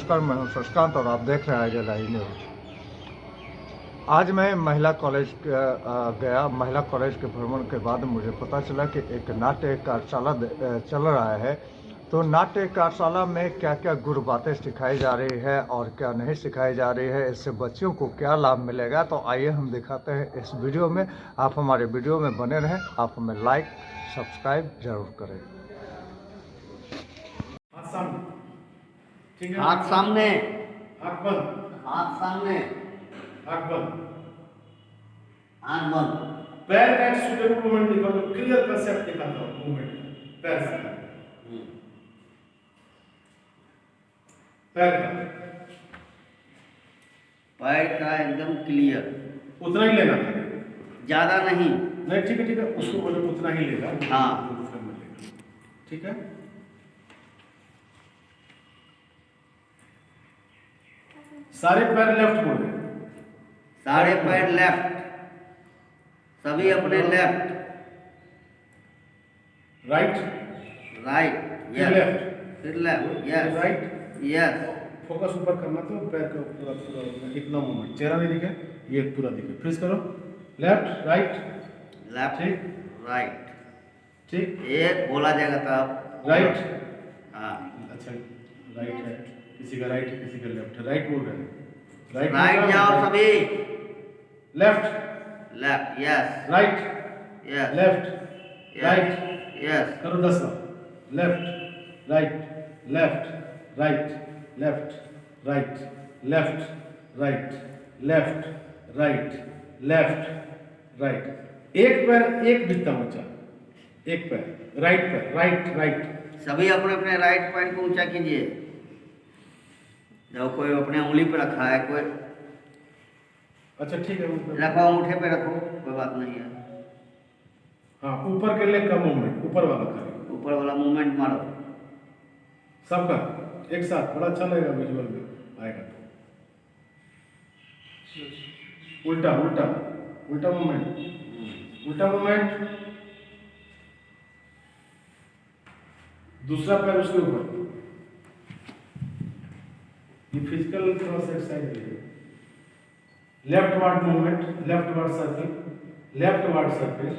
नमस्कार, मैं हूं शशिकांत और आप देख रहे हैं आइडियल लाइव न्यूज। आज मैं महिला कॉलेज गया। महिला कॉलेज के भ्रमण के बाद मुझे पता चला कि एक नाट्य कार्यशाला चल रहा है। तो नाट्य कार्यशाला में क्या क्या गुरु बातें सिखाई जा रही है और क्या नहीं सिखाई जा रही है, इससे बच्चियों को क्या लाभ मिलेगा, तो आइए हम दिखाते हैं इस वीडियो में। आप हमारे वीडियो में बने रहें, आप हमें लाइक सब्सक्राइब जरूर करें। ठीक है, हाथ सामने, आँख बंद, हाथ सामने, आँख बंद, आंख बंद। पैर का एक सुटेबल मूवमेंट दिखाओ, जो क्लियर कंसेप्ट दिखाता हो मूवमेंट पैर से, पैर का पैर का एकदम क्लियर, उतना ही लेना था। ज्यादा नहीं। नहीं, ठीक है, उसको बोले उतना ही लेगा। हाँ। ठीक है, सारे पैर लेफ्ट बोले, सारे पैर लेफ्ट, सभी अपने लेफ्ट, राइट, राइट, फिर यस, लेफ्ट, फिर left, yes, right. Yes. Focus ऊपर करना, तो पैर का पूरा पूरा इतना मूवमेंट, चेहरा नहीं दिखे, ये पूरा दिखे। फ्रीज करो, लेफ्ट राइट, लेफ्ट, ठीक, राइट, ठीक, एक बोला जाएगा तब राइट। हाँ, अच्छा, राइट है, किसी का राइट है, किसी का लेफ्ट है। राइट बोल रहे हैं, राइट राइट जाओ सभी, left, left, yes, right, yes, left, right. Yes, करो 10 बार, left right, left right, left right, left right, left right, left right. एक पैर एक दिखता बच्चा, एक पैर राइट, पैर राइट, राइट। सभी अपने अपने राइट पैर को ऊंचा कीजिए। जब कोई अपने उंगली पे रखा है, कोई अच्छा ठीक है, रखो, अंगूठे पे रखो, कोई बात नहीं है। हाँ, ऊपर के लेग का मूवमेंट, ऊपर वाला करें, ऊपर वाला मूवमेंट मारो सबका एक साथ, बड़ा अच्छा लगेगा, विजुअल में आएगा। तो उल्टा उल्टा उल्टा मूवमेंट, उल्टा मूवमेंट, दूसरा पैर उसके ऊपर। ये फिजिकल थोड़ा सा एक्सरसाइज है। Left ward movement, left ward circle, left ward circle,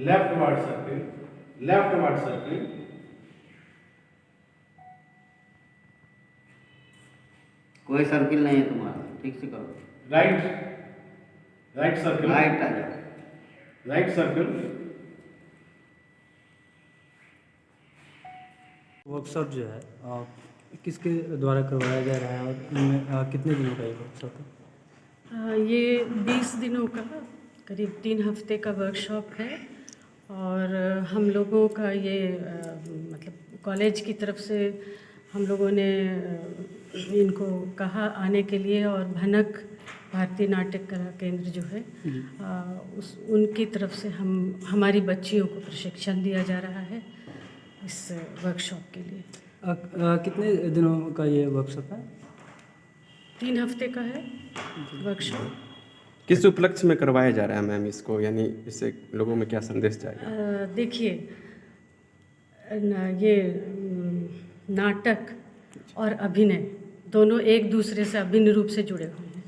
left ward circle, left ward circle, कोई सर्किल नहीं है तुम्हारा, ठीक से करो। राइट, राइट सर्किल, राइट आ जाओ, राइट सर्किल। वर्कशॉप जो है किसके द्वारा करवाया जा रहा है और इनमें कितने दिनों का ये वर्कशॉप है? ये 20 दिनों का, करीब 3 हफ्ते का वर्कशॉप है। और हम लोगों का ये मतलब कॉलेज की तरफ से हम लोगों ने इनको कहा आने के लिए, और भनक भारतीय नाट्य कला केंद्र जो है उनकी तरफ से हमारी बच्चियों को प्रशिक्षण दिया जा रहा है इस वर्कशॉप के लिए। कितने दिनों का ये वर्कशॉप है? 3 हफ्ते का है वर्कशॉप। किस उपलक्ष्य में करवाया जा रहा है मैम इसको, यानी इससे लोगों में क्या संदेश जाएगा? देखिए, ये नाटक और अभिनय दोनों एक दूसरे से अभिन्न रूप से जुड़े हुए हैं,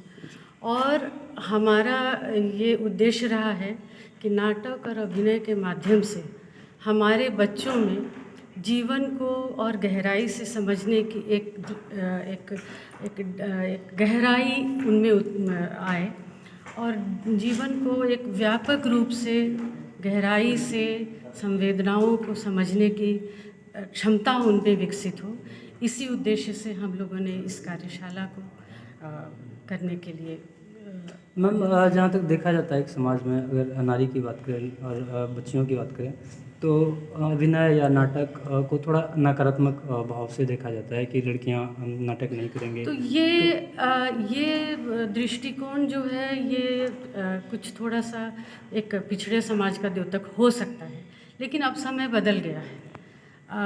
और हमारा ये उद्देश्य रहा है कि नाटक और अभिनय के माध्यम से हमारे बच्चों में जीवन को और गहराई से समझने की एक गहराई उनमें आए, और जीवन को एक व्यापक रूप से गहराई से संवेदनाओं को समझने की क्षमता उनमें विकसित हो। इसी उद्देश्य से हम लोगों ने इस कार्यशाला को करने के लिए मैम, जहाँ तक देखा जाता है एक समाज में, अगर नारी की बात करें और बच्चियों की बात करें, तो अभिनय या नाटक को थोड़ा नकारात्मक भाव से देखा जाता है कि लड़कियां नाटक नहीं करेंगे। तो ये दृष्टिकोण जो है, ये कुछ थोड़ा सा एक पिछड़े समाज का द्योतक हो सकता है, लेकिन अब समय बदल गया है।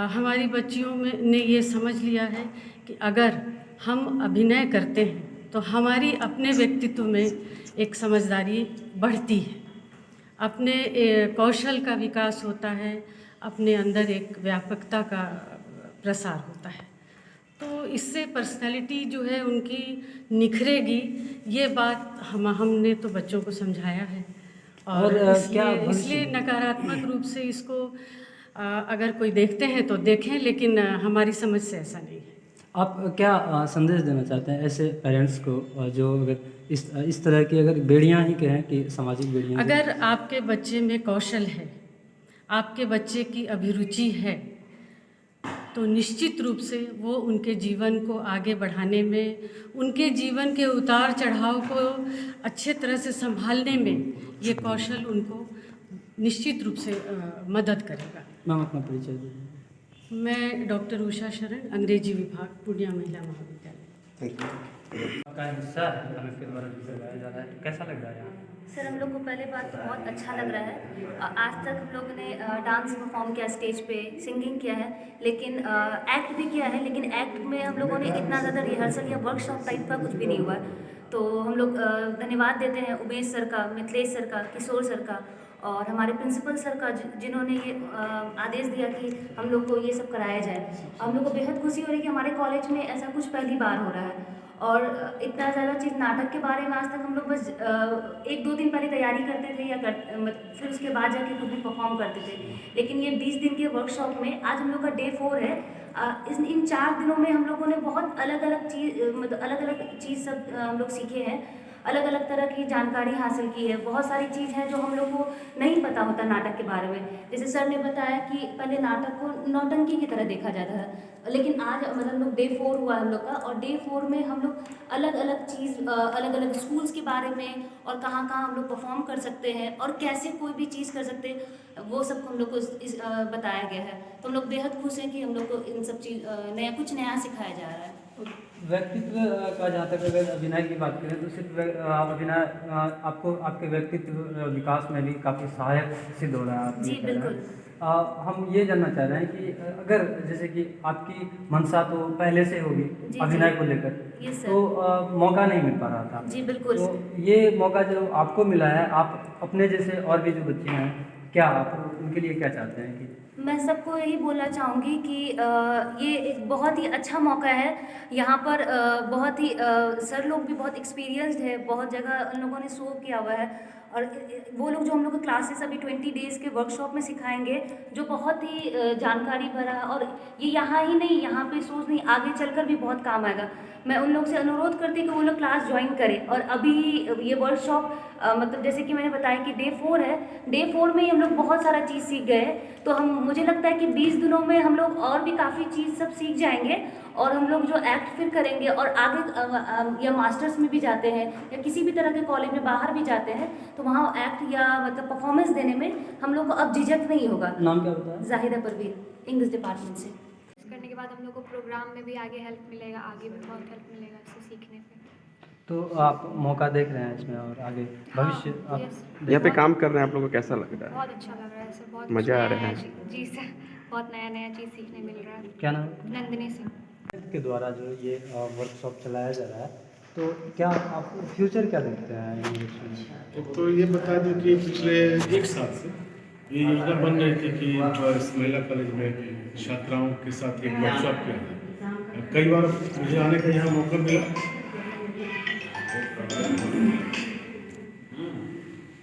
हमारी बच्चियों में ने ये समझ लिया है कि अगर हम अभिनय करते हैं तो हमारी अपने व्यक्तित्व में एक समझदारी बढ़ती है, अपने कौशल का विकास होता है, अपने अंदर एक व्यापकता का प्रसार होता है। तो इससे पर्सनालिटी जो है उनकी निखरेगी। ये बात हमने तो बच्चों को समझाया है और क्या इसलिए भविष्य इसलिए में? नकारात्मक रूप से इसको अगर कोई देखते हैं तो देखें, लेकिन हमारी समझ से ऐसा नहीं है। आप क्या संदेश देना चाहते हैं ऐसे पेरेंट्स को जो अगर इस तरह की अगर बेड़ियां ही कहें कि सामाजिक बेड़ियां जो- अगर आपके बच्चे में कौशल है, आपके बच्चे की अभिरुचि है, तो निश्चित रूप से वो उनके जीवन को आगे बढ़ाने में, उनके जीवन के उतार चढ़ाव को अच्छे तरह से संभालने में ये कौशल उनको निश्चित रूप से मदद करेगा। मैम अपना परिचय दीजिए। मैं डॉक्टर उषा शरण, अंग्रेजी विभाग, पूर्णिया महिला महाविद्यालय। का हिस्सा है आपके द्वारा लगाया जा रहा है, कैसा लग रहा है? सर, हम लोग को पहले बात तो बहुत अच्छा लग रहा है। आज तक हम लोगों ने डांस परफॉर्म किया, स्टेज पे सिंगिंग किया है, लेकिन एक्ट भी किया है, लेकिन एक्ट में हम लोगों ने इतना ज़्यादा रिहर्सल या वर्कशॉप टाइप का कुछ भी नहीं हुआ। तो हम लोग धन्यवाद देते हैं उमेश सर का, मिथिलेश सर का, किशोर सर का और हमारे प्रिंसिपल सर का, जिन्होंने ये आदेश दिया कि हम लोग को ये सब कराया जाए। हम लोग को बेहद खुशी हो रही है कि हमारे कॉलेज में ऐसा कुछ पहली बार हो रहा है। और इतना ज़्यादा चीज़ नाटक के बारे में आज तक हम लोग बस 1-2 दिन पहले तैयारी करते थे या फिर उसके बाद जाके खुद भी परफॉर्म करते थे। लेकिन ये 20 दिन के वर्कशॉप में आज हम लोग का डे 4 है। इन 4 दिनों में हम लोगों ने बहुत अलग अलग चीज़ सब हम लोग सीखे हैं, अलग अलग तरह की जानकारी हासिल की है। बहुत सारी चीज़ है जो हम लोग को नहीं पता होता नाटक के बारे में। जैसे सर ने बताया कि पहले नाटक को नौटंकी की तरह देखा जाता है, लेकिन आज मतलब लोग डे 4 हुआ हम लोग का, और डे 4 में हम लोग अलग अलग चीज़, अलग अलग स्कूल्स के बारे में और कहाँ कहाँ हम लोग परफॉर्म कर सकते हैं और कैसे कोई भी चीज़ कर सकते हैं, वो सब हम लोग को बताया गया है। तो हम लोग बेहद खुश हैं कि हम लोग को इन सब चीज़ कुछ नया सिखाया जा रहा है। व्यक्तित्व का जहाँ तक अगर अभिनय की बात करें तो सिर्फ अभिनय आपको आपके व्यक्तित्व विकास में भी काफ़ी सहायक सिद्ध हो रहा है। आप जी, ये कह रहे हैं। बिल्कुल। हम ये जानना चाह रहे हैं कि अगर जैसे कि आपकी मंशा तो पहले से होगी जी, अभिनय जी। को लेकर, यस सर। तो मौका नहीं मिल पा रहा था। जी, बिल्कुल। तो ये मौका जो आपको मिला है, आप अपने जैसे और भी जो बच्चे हैं, क्या आप उनके लिए क्या चाहते हैं कि मैं सबको यही बोलना चाहूँगी कि ये एक बहुत ही अच्छा मौका है। यहाँ पर बहुत ही सर लोग भी बहुत एक्सपीरियंस्ड है, बहुत जगह उन लोगों ने शो किया हुआ है, और वो लोग जो हम लोग को क्लासेस अभी 20 डेज़ के वर्कशॉप में सिखाएंगे, जो बहुत ही जानकारी भरा है। और ये यहाँ ही नहीं, यहाँ पे सोच नहीं, आगे चलकर भी बहुत काम आएगा। मैं उन लोग से अनुरोध करती हूँ कि वो लोग क्लास ज्वाइन करें। और अभी ये वर्कशॉप मतलब जैसे कि मैंने बताया कि डे 4 है, डे 4 में ही हम लोग बहुत सारा चीज़ सीख गए। तो मुझे लगता है कि 20 दिनों में हम लोग और भी काफ़ी चीज़ सब सीख जाएंगे, और हम लोग जो एक्ट फिर करेंगे और आगे या मास्टर्स में भी जाते हैं या किसी भी तरह के कॉलेज में बाहर भी जाते हैं, तो वहाँ एक्ट या मतलब परफॉर्मेंस देने में हम लोग को अब झिझक नहीं होगा। नाम क्या होता है? जाहिदा परवीन, इंग्लिश डिपार्टमेंट से। करने के बाद हम लोग को प्रोग्राम में भी आगे हेल्प मिलेगा, आगे भी बहुत हेल्प मिलेगा इससे सीखने पे। तो आप मौका देख रहे हैं इसमें और आगे भविष्य हाँ, आप yes। यहाँ पे काम कर रहे हैं आप लोगों को कैसा लग रहा है? बहुत अच्छा लग रहा है सर, बहुत मज़ा आ कुछ रहा है? नया-नया जी सर, बहुत नया नया चीज़ सीखने मिल रहा है। क्या नाम है? नंदिनी सिंह। के द्वारा जो ये वर्कशॉप चलाया जा रहा है, तो क्या आप फ्यूचर क्या देखते हैं यूनिवर्सिटी में? एक तो ये बता दूं कि पिछले 1 साल से ये योजना बन रही थी कि इस महिला कॉलेज में छात्राओं के साथ एक वर्कशॉप किया जाए। कई बार मुझे आने का यहाँ मौका मिला,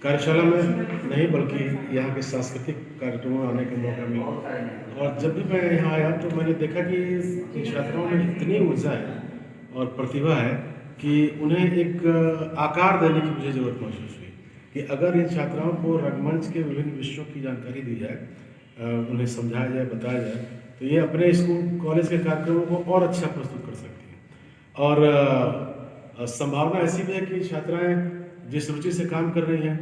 कार्यशाला में नहीं बल्कि यहाँ के सांस्कृतिक कार्यक्रमों में आने का मौका मिला। और जब भी मैं यहाँ आया तो मैंने देखा कि इन छात्राओं में इतनी ऊर्जा है और प्रतिभा है कि उन्हें एक आकार देने की मुझे ज़रूरत महसूस हुई कि अगर इन छात्राओं को रंगमंच के विभिन्न विषयों की जानकारी दी जाए, उन्हें समझाया जाए, बताया जाए, तो ये अपने स्कूल कॉलेज के कार्यक्रमों को और अच्छा प्रस्तुत कर सकती हैं। और संभावना ऐसी भी है कि छात्राएँ जिस रुचि से काम कर रही हैं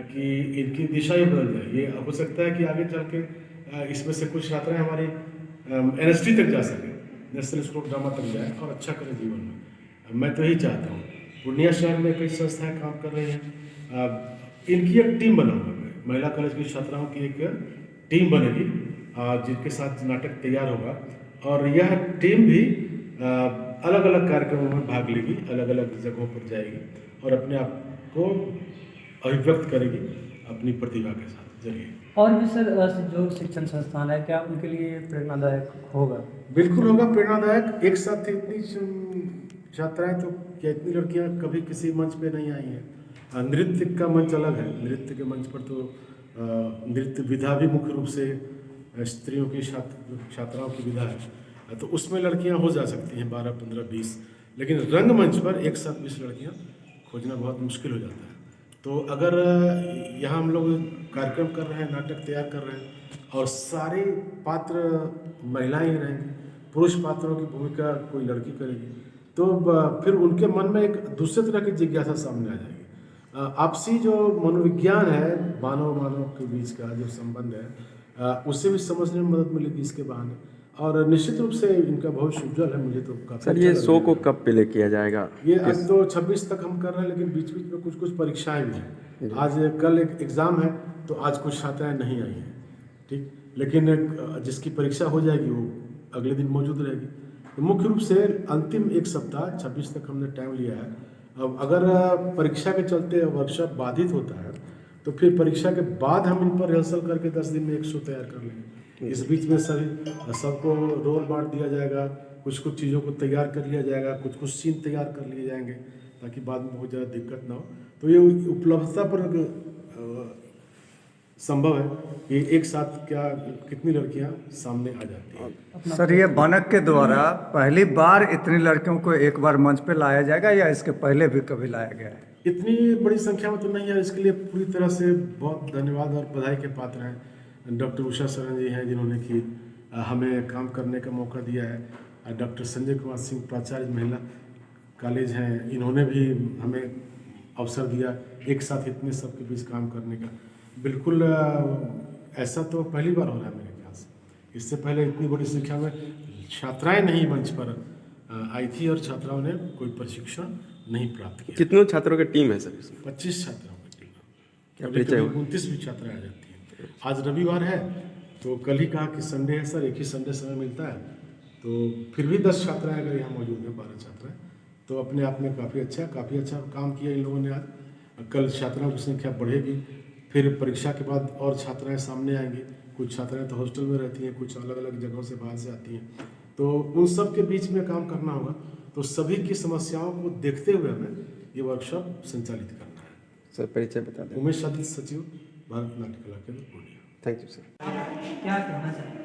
कि इनकी दिशा ही बदल जाए। ये हो सकता है कि आगे चल के इसमें से कुछ छात्राएँ हमारी NST तक जा सकें, नेशनल स्कूल ऑफ ड्रामा तक जाए और अच्छा करें जीवन में। मैं तो यही चाहता हूँ। पूर्णिया शहर में कई संस्थाएं काम कर रही हैं, इनकी एक टीम बना हुआ है, महिला कॉलेज की छात्राओं की एक टीम बनेगी जिनके साथ नाटक तैयार होगा, और यह टीम भी अलग अलग कार्यक्रमों में भाग लेगी, अलग अलग जगहों पर जाएगी और अपने आप को अभिव्यक्त करेगी अपनी प्रतिभा के साथ जरिए। और भी सर जो शिक्षण संस्थान है क्या उनके लिए प्रेरणादायक होगा? बिल्कुल होगा प्रेरणादायक। एक साथ इतनी छात्राएं तो क्या इतनी लड़कियां कभी किसी मंच पे नहीं आई हैं। नृत्य का मंच अलग है। नृत्य के मंच पर तो नृत्य विधा भी मुख्य रूप से स्त्रियों की छात्राओं की विधा है, तो उसमें लड़कियां हो जा सकती हैं 12, 15, 20, लेकिन रंगमंच पर एक साथ 20 लड़कियां खोजना बहुत मुश्किल हो जाता है। तो अगर यहाँ हम लोग कार्यक्रम कर रहे हैं, नाटक तैयार कर रहे हैं और सारे पात्र महिलाएं ही रहेंगी, पुरुष पात्रों की भूमिका कोई लड़की करेगी, तो फिर उनके मन में एक दूसरे तरह की जिज्ञासा सामने आ जाएगी। आपसी जो मनोविज्ञान है, मानव के बीच का जो संबंध है, उससे भी समझने में मदद मिलेगी इसके बहाने, और निश्चित रूप से इनका भविष्य उज्जवल है। मुझे तो काफी सर ये शो को कब प्ले किया जाएगा? ये आज तो 26 तक हम कर रहे हैं, लेकिन बीच बीच में कुछ कुछ परीक्षाएं भी हैं। आज कल एक एग्ज़ाम है, तो आज कुछ छात्राएं नहीं आई हैं, ठीक, लेकिन जिसकी परीक्षा हो जाएगी वो अगले दिन मौजूद रहेगी। तो मुख्य रूप से अंतिम एक सप्ताह 26 तक हमने टाइम लिया है। अब अगर परीक्षा के चलते वर्कशॉप बाधित होता है तो फिर परीक्षा के बाद हम इन पर रिहर्सल करके 10 दिन में एक शो तैयार कर लेंगे। इस बीच में सबको रोल बांट दिया जाएगा, कुछ कुछ चीज़ों को तैयार कर लिया जाएगा, कुछ कुछ सीन तैयार कर लिए जाएंगे ताकि बाद में बहुत ज़्यादा दिक्कत ना हो। तो ये उपलब्धता पर संभव है कि एक साथ कितनी लड़कियां सामने आ जाती हैं। सर, ये बानक के द्वारा पहली बार इतनी लड़कियों को एक बार मंच पे लाया जाएगा या इसके पहले भी कभी लाया गया है? इतनी बड़ी संख्या में तो नहीं है। इसके लिए पूरी तरह से बहुत धन्यवाद और बधाई के पात्र हैं डॉक्टर उषा शरण जी हैं, जिन्होंने कि हमें काम करने का मौका दिया है। डॉक्टर संजय कुमार सिंह प्राचार्य महिला कॉलेज हैं, इन्होंने भी हमें अवसर दिया एक साथ इतने सबके बीच काम करने का। बिल्कुल ऐसा तो पहली बार हो रहा है मेरे ख्याल से। इससे पहले इतनी बड़ी संख्या में छात्राएं नहीं मंच पर आई थी और छात्राओं ने कोई प्रशिक्षण नहीं प्राप्त किया। कितनों छात्रों की टीम है सर इसमें? 25 छात्राओं की टीम। क्या कभी परिचय हुआ? 29 भी छात्राएं आ जाती हैं। आज रविवार है तो कल ही कहा कि संडे है सर, एक ही संडे समय मिलता है, तो फिर भी 10 छात्राएं अगर यहाँ मौजूद हैं, 12 छात्राएं, तो अपने आप में काफ़ी अच्छा काम किया इन लोगों ने। आज कल छात्राओं की संख्या बढ़ेगी, फिर परीक्षा के बाद और छात्राएं सामने आएंगी। कुछ छात्राएं तो हॉस्टल में रहती हैं, कुछ अलग अलग जगहों से बाहर से आती हैं, तो उन सब के बीच में काम करना होगा। तो सभी की समस्याओं को देखते हुए हमें ये वर्कशॉप संचालित करना है। सर परिचय बता दें। उमेश आदित्य, सचिव, भारत नाट्य कला केंद्र पूर्णिया। Thank you sir. क्या कहना चाहिए?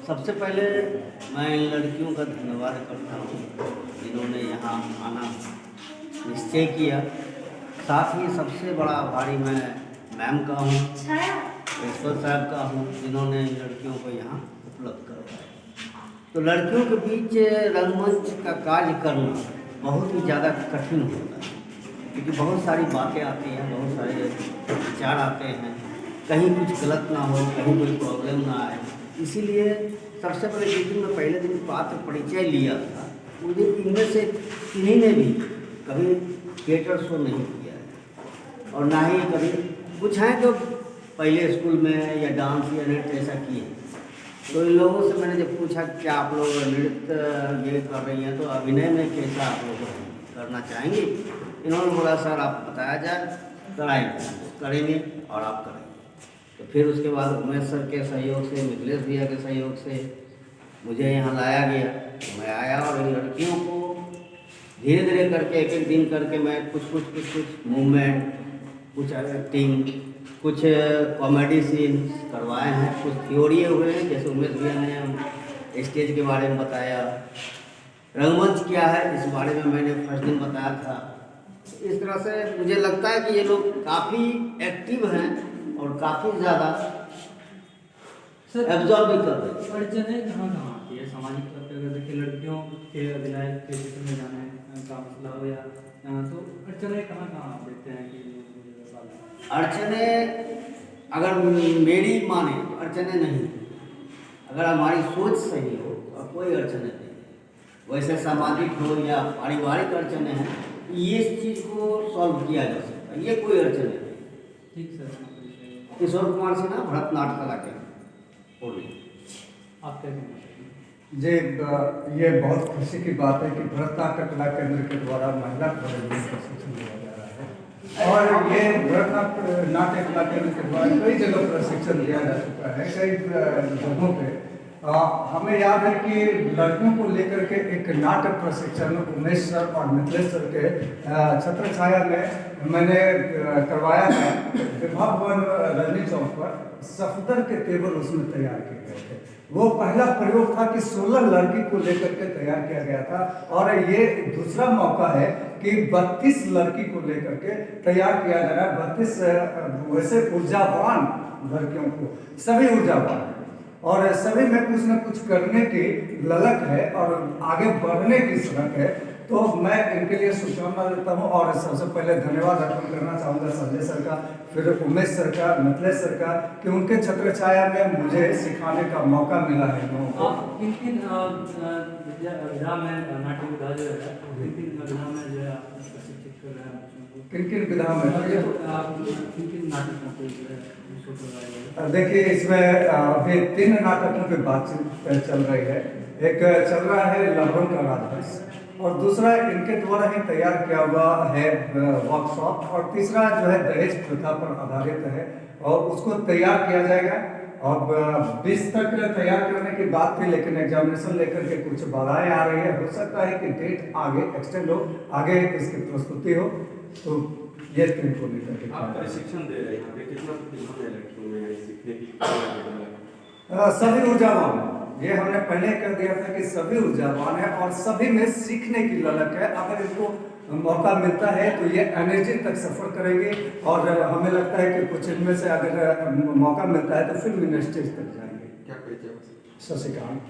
सबसे पहले मैं इन लड़कियों का धन्यवाद करता हूँ जिन्होंने यहाँ आना निश्चय किया। साथ ही सबसे बड़ा आभारी मैं मैम का हूँ, प्रिंसिपल साहब का हूँ, जिन्होंने इन लड़कियों को यहाँ उपलब्ध करवाया। तो लड़कियों के बीच रंगमंच का कार्य करना बहुत ही ज़्यादा कठिन होता है, क्योंकि बहुत सारी बातें आती हैं, बहुत सारे विचार आते हैं, कहीं कुछ गलत ना हो, कहीं कोई प्रॉब्लम ना आए। इसीलिए सबसे पहले जिस दिन मैं पहले दिन पात्र परिचय लिया था, उस दिन इनमें से किन्हीं ने भी कभी थिएटर शो नहीं किया है, और ना ही कभी कुछ हैं जो पहले स्कूल में या डांस या नृत्य ऐसा किए। तो इन लोगों से मैंने जब पूछा कि आप लोग नृत्य ये कर रही हैं, तो अभिनय में कैसा आप लोग करना चाहेंगे? इन्होंने बोला सर आप बताया जाए, कराएंगे, करेंगे और आप करेंगे। तो फिर उसके बाद उमेश सर के सहयोग से, मिथिलेश भैया के सहयोग से मुझे यहाँ लाया गया। तो मैं आया और इन लड़कियों को धीरे धीरे करके एक एक दिन करके मैं कुछ मूवमेंट, कुछ एक्टिंग, कुछ कॉमेडी सीन्स करवाए हैं, कुछ थ्योरी हुए हैं, जैसे उमेश भैया ने स्टेज के बारे में बताया, रंगमंच क्या है इस बारे में मैंने फर्स्ट दिन बताया था। इस तरह से मुझे लगता है कि ये लोग काफ़ी एक्टिव हैं और काफ़ी ज़्यादा एब्जॉर्ब भी कर रहे हैं। अड़चने कहाँ आती है सामाजिक तौर पर? अगर देखिए लड़कियों के अभिनय के क्षेत्र में जाने का मसला हो या तो अड़चने कहाँ आप देखते हैं कि अड़चने अगर मेरी माने तो अड़चने नहीं, अगर हमारी सोच सही हो और कोई अड़चने नहीं है। वैसे सामाजिक हो या पारिवारिक अड़चने हैं, ये इस चीज़ को सॉल्व किया जा सकता है, ये कोई अड़चने नहीं। ठीक सर। किशोर कुमार सिन्हा, भारत नाट्य कला केंद्र पूर्णिया। आप क्या कहना चाहिए? जी, ये बहुत खुशी की बात है कि भारत नाट्य कला केंद्र के द्वारा महिला कॉलेज में प्रशिक्षण दिया जा रहा है। और ये भरतनाट्यम नाट्य कला केंद्र के द्वारा कई जगह प्रशिक्षण दिया जा चुका है, कई जगहों पे। हमें याद है कि लड़कियों को लेकर के एक नाट्य प्रशिक्षण उमेश सर और मिथिलेश सर के छत्र छाया में मैंने करवाया था। विभा भवन रजनी चौक पर सफदर के टेबल उसमें तैयार किए गए थे। वो पहला प्रयोग था कि 16 लड़की को लेकर के तैयार किया गया था, और ये दूसरा मौका है कि 32 लड़की को लेकर के तैयार किया जा रहा है। 32 वैसे ऊर्जावान लड़कियों को, सभी ऊर्जावान और सभी में कुछ न कुछ करने की ललक है और आगे बढ़ने की सड़क है। तो मैं इनके लिए शुभकामना देता हूँ, और सबसे पहले धन्यवाद अर्पण करना चाहूँगा संजय सर का, फिर उमेश सर का, मिथिलेश सर का, कि उनके छत्र छाया में मुझे सिखाने का मौका मिला है लोगों को। किन किन विधा में नाट्य विधा जो है, किन किन विधा में जो है प्रशिक्षित कर रहे हैं बच्चों को? किन किन विधाओं में? किन किन नाटकों को जो है उसको करवाया? देखिए, इसमें अभी 3 नाटकों की बातचीत चल रही है। एक चल रहा है लवण का राजवंश, और दूसरा इनके द्वारा ही तैयार किया हुआ है वर्कशॉप, और तीसरा जो है दहेज प्रथा पर आधारित है, और उसको तैयार किया जाएगा। अब 20 तक तैयार करने की बात थी, लेकिन एग्जामिनेशन लेकर के कुछ बाधाएं आ रही है। हो सकता है कि डेट आगे एक्सटेंड हो, आगे इसकी प्रस्तुति हो, तो ये 3 को लेकर के आप प्रशिक्षण दे रहे हैं यहाँ पे, कितना प्रतिभा है लड़कियों में सीखने की? सभी ऊर्जावान है। ये हमने पहले कर दिया था कि सभी ऊर्जावान है और सभी में सीखने की ललक है। अगर इनको मौका मिलता है तो ये एनर्जी तक सफ़र करेंगे, और हमें लगता है कि कुछ इनमें से अगर मौका मिलता है तो फिल्म इंडस्ट्री तक जाएंगे। क्या परिचय? शशिकांत।